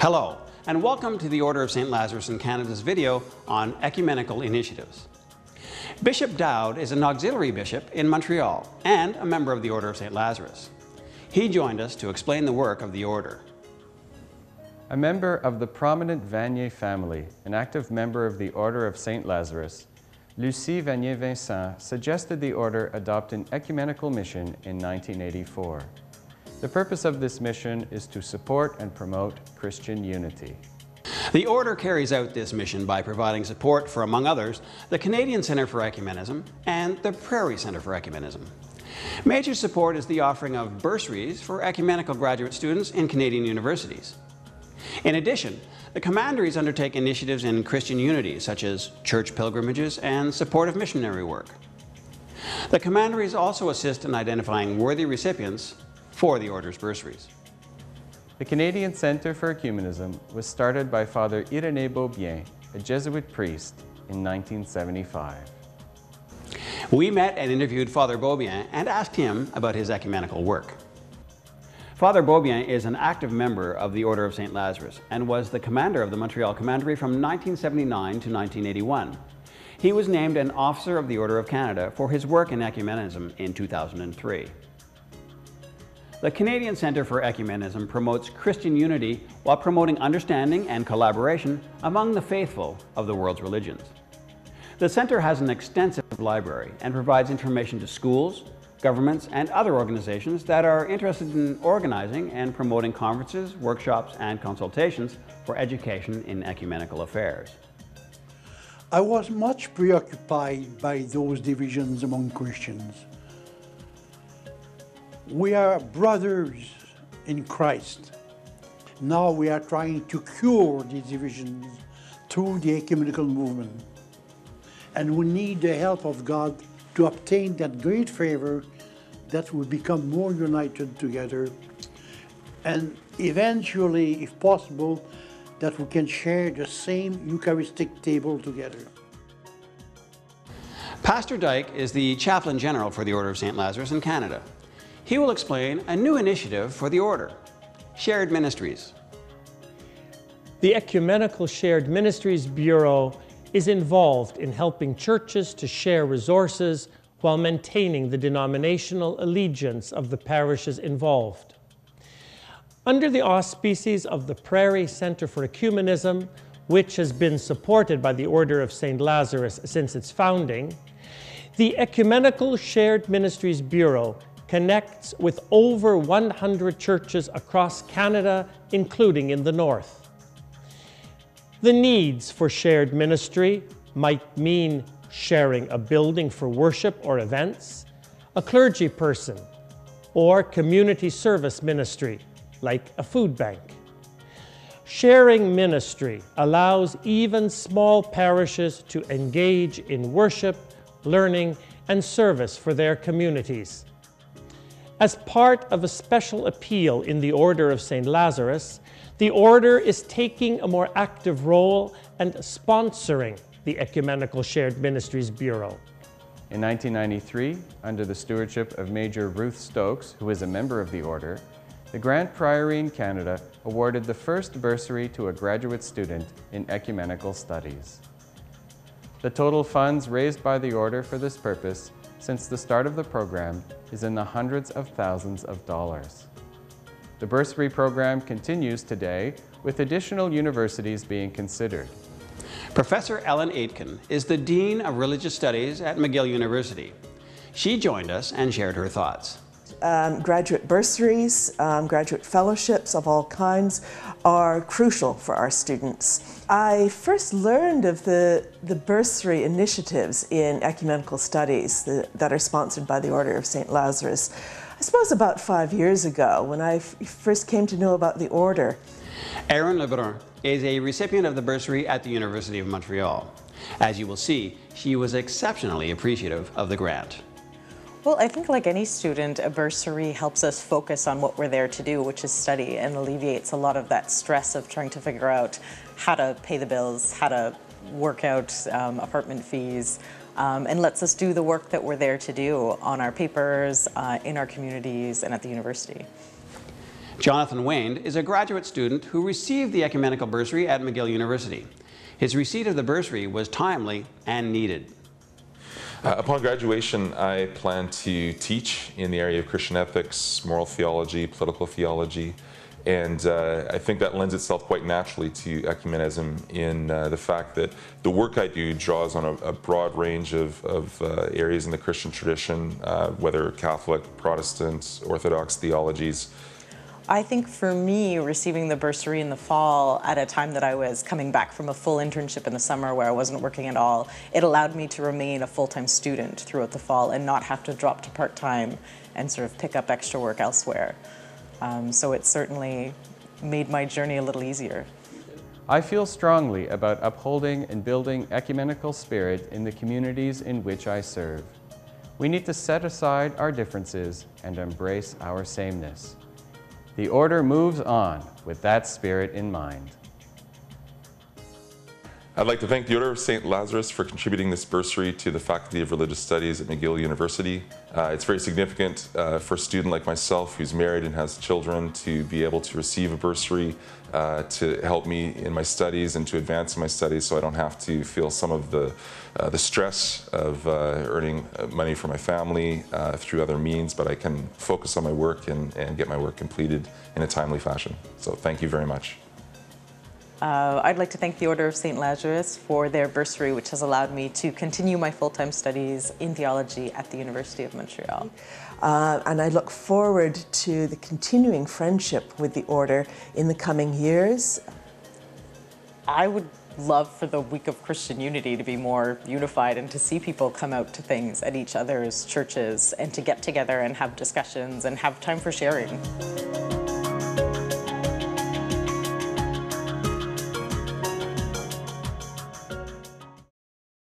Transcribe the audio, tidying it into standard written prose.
Hello, and welcome to the Order of St. Lazarus in Canada's video on Ecumenical Initiatives. Bishop Dowd is an auxiliary bishop in Montreal and a member of the Order of St. Lazarus. He joined us to explain the work of the Order. A member of the prominent Vanier family, an active member of the Order of St. Lazarus, Lucie Vanier-Vincent suggested the Order adopt an ecumenical mission in 1984. The purpose of this mission is to support and promote Christian unity. The Order carries out this mission by providing support for, among others, the Canadian Centre for Ecumenism and the Prairie Centre for Ecumenism. Major support is the offering of bursaries for ecumenical graduate students in Canadian universities. In addition, the commanderies undertake initiatives in Christian unity, such as church pilgrimages and supportive missionary work. The commanderies also assist in identifying worthy recipients for the Order's bursaries. The Canadian Centre for Ecumenism was started by Father Irénée Beaubien, a Jesuit priest, in 1975. We met and interviewed Father Beaubien and asked him about his ecumenical work. Father Beaubien is an active member of the Order of St. Lazarus and was the commander of the Montreal Commandery from 1979 to 1981. He was named an Officer of the Order of Canada for his work in ecumenism in 2003. The Canadian Centre for Ecumenism promotes Christian unity while promoting understanding and collaboration among the faithful of the world's religions. The Centre has an extensive library and provides information to schools, governments, and other organizations that are interested in organizing and promoting conferences, workshops, and consultations for education in ecumenical affairs. I was much preoccupied by those divisions among Christians. We are brothers in Christ. Now we are trying to cure these divisions through the ecumenical movement. And we need the help of God to obtain that great favor that we become more united together. And eventually, if possible, that we can share the same Eucharistic table together. Pastor Dyke is the Chaplain General for the Order of St. Lazarus in Canada. He will explain a new initiative for the Order, Shared Ministries. The Ecumenical Shared Ministries Bureau is involved in helping churches to share resources while maintaining the denominational allegiance of the parishes involved. Under the auspices of the Prairie Centre for Ecumenism, which has been supported by the Order of St. Lazarus since its founding, the Ecumenical Shared Ministries Bureau connects with over 100 churches across Canada, including in the north. The needs for shared ministry might mean sharing a building for worship or events, a clergy person, or community service ministry, like a food bank. Sharing ministry allows even small parishes to engage in worship, learning, and service for their communities. As part of a special appeal in the Order of St. Lazarus, the Order is taking a more active role and sponsoring the Ecumenical Shared Ministries Bureau. In 1993, under the stewardship of Major Ruth Stokes, who is a member of the Order, the Grant Priory in Canada awarded the first bursary to a graduate student in ecumenical studies. The total funds raised by the Order for this purpose since the start of the program is in the hundreds of thousands of dollars. The bursary program continues today with additional universities being considered. Professor Ellen Aitken is the Dean of Religious Studies at McGill University. She joined us and shared her thoughts. Graduate bursaries, graduate fellowships of all kinds are crucial for our students. I first learned of the bursary initiatives in ecumenical studies that are sponsored by the Order of St. Lazarus, I suppose about 5 years ago when I first came to know about the Order. Erin Lebrun is a recipient of the bursary at the University of Montreal. As you will see, she was exceptionally appreciative of the grant. Well, I think like any student, a bursary helps us focus on what we're there to do, which is study, and alleviates a lot of that stress of trying to figure out how to pay the bills, how to work out apartment fees, and lets us do the work that we're there to do on our papers, in our communities, and at the university. Jonathan Wayne is a graduate student who received the ecumenical bursary at McGill University. His receipt of the bursary was timely and needed. Upon graduation, I plan to teach in the area of Christian ethics, moral theology, political theology, and I think that lends itself quite naturally to ecumenism in the fact that the work I do draws on a broad range of areas in the Christian tradition, whether Catholic, Protestant, Orthodox theologies. I think for me, receiving the bursary in the fall at a time that I was coming back from a full internship in the summer where I wasn't working at all, it allowed me to remain a full-time student throughout the fall and not have to drop to part-time and sort of pick up extra work elsewhere. So it certainly made my journey a little easier. I feel strongly about upholding and building ecumenical spirit in the communities in which I serve. We need to set aside our differences and embrace our sameness. The Order moves on with that spirit in mind. I'd like to thank the Order of St. Lazarus for contributing this bursary to the Faculty of Religious Studies at McGill University. It's very significant for a student like myself who's married and has children to be able to receive a bursary to help me in my studies and to advance in my studies so I don't have to feel some of the stress of earning money for my family through other means, but I can focus on my work and get my work completed in a timely fashion. So thank you very much. I'd like to thank the Order of St. Lazarus for their bursary, which has allowed me to continue my full-time studies in theology at the University of Montreal. And I look forward to the continuing friendship with the Order in the coming years. I would love for the Week of Christian Unity to be more unified and to see people come out to things at each other's churches and to get together and have discussions and have time for sharing.